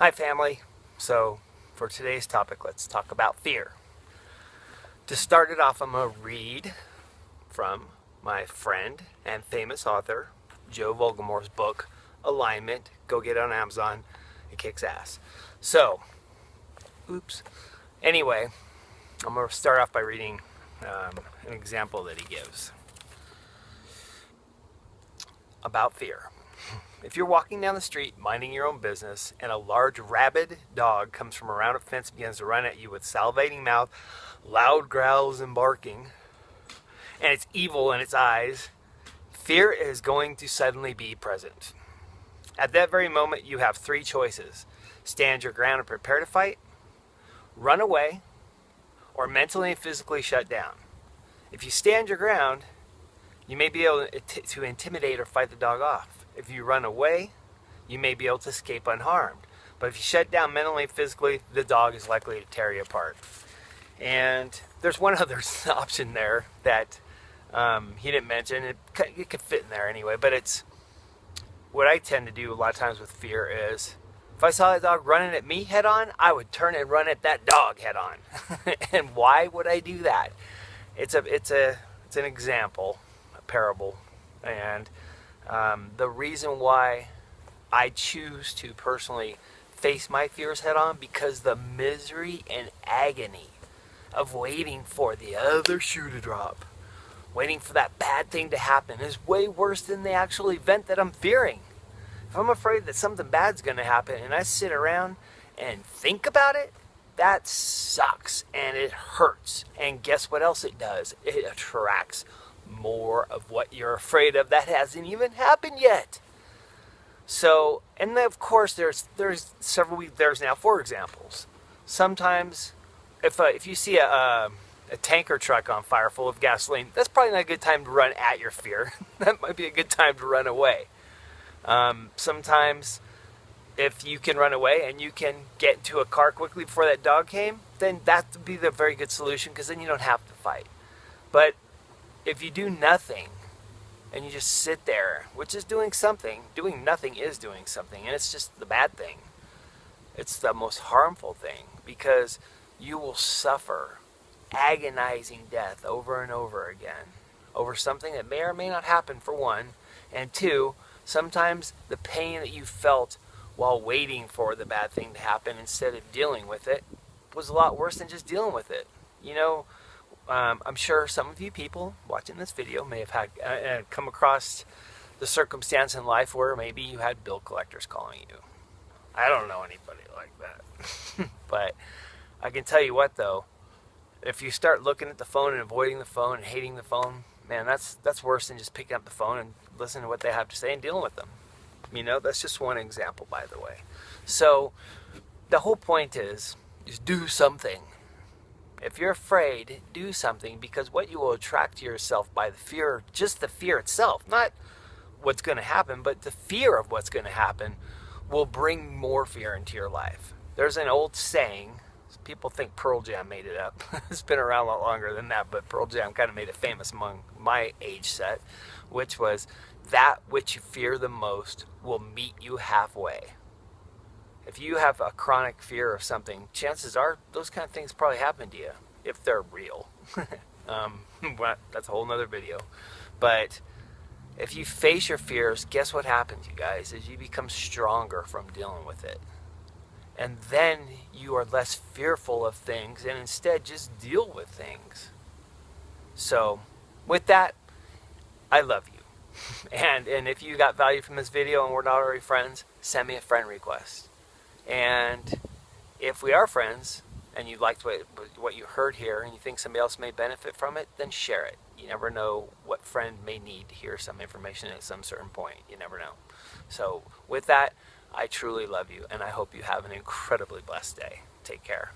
Hi family. So for today's topic, let's talk about fear. To start it off, I'm going to read from my friend and famous author, Joe Volgamore's book, Alignment. Go get it on Amazon. It kicks ass. So, anyway, I'm going to start off by reading an example that he gives about fear. If you're walking down the street minding your own business and a large rabid dog comes from around a fence and begins to run at you with salivating mouth, loud growls and barking, and it's evil in its eyes, fear is going to suddenly be present. At that very moment, you have three choices: stand your ground and prepare to fight, run away, or mentally and physically shut down. If you stand your ground, you may be able to intimidate or fight the dog off. If you run away, you may be able to escape unharmed. But if you shut down mentally and physically, the dog is likely to tear you apart. And there's one other option there that he didn't mention. It could fit in there anyway, but it's what I tend to do a lot of times with fear is if I saw that dog running at me head on, I would turn and run at that dog head on. And why would I do that? It's an example, a parable, and the reason why I choose to personally face my fears head on, because the misery and agony of waiting for the other shoe to drop, waiting for that bad thing to happen, is way worse than the actual event that I'm fearing. If I'm afraid that something bad's going to happen and I sit around and think about it, that sucks and it hurts. And guess what else it does? It attracts more of what you're afraid of that hasn't even happened yet. So, and then of course there's now 4 examples. Sometimes if you see a tanker truck on fire full of gasoline, that's probably not a good time to run at your fear. That might be a good time to run away. Sometimes if you can run away and you can get into a car quickly before that dog came, then that would be the very good solution, because then you don't have to fight. But if you do nothing and you just sit there, which is doing something, doing nothing is doing something, and it's just the bad thing. It's the most harmful thing, because you will suffer agonizing death over and over again over something that may or may not happen, for one, and two, sometimes the pain that you felt while waiting for the bad thing to happen instead of dealing with it was a lot worse than just dealing with it. You know, I'm sure some of you people watching this video may have had come across the circumstance in life where maybe you had bill collectors calling you. I don't know anybody like that. But I can tell you what, though, if you start looking at the phone and avoiding the phone and hating the phone, man, that's worse than just picking up the phone and listening to what they have to say and dealing with them. You know, that's just one example, by the way. So the whole point is do something. If you're afraid, do something, because what you will attract to yourself by the fear, just the fear itself, not what's going to happen, but the fear of what's going to happen will bring more fear into your life. There's an old saying, people think Pearl Jam made it up. It's been around a lot longer than that, but Pearl Jam kind of made it famous among my age set, which was, that which you fear the most will meet you halfway. If you have a chronic fear of something, chances are those kind of things probably happen to you, if they're real. Well, that's a whole nother video. But if you face your fears, guess what happens, you guys, is you become stronger from dealing with it. And then you are less fearful of things and instead just deal with things. So with that, I love you. And if you got value from this video and we're not already friends, send me a friend request. And if we are friends and you liked what you heard here and you think somebody else may benefit from it, then share it. You never know what friend may need to hear some information at some certain point. You never know. So with that, I truly love you, and I hope you have an incredibly blessed day. Take care.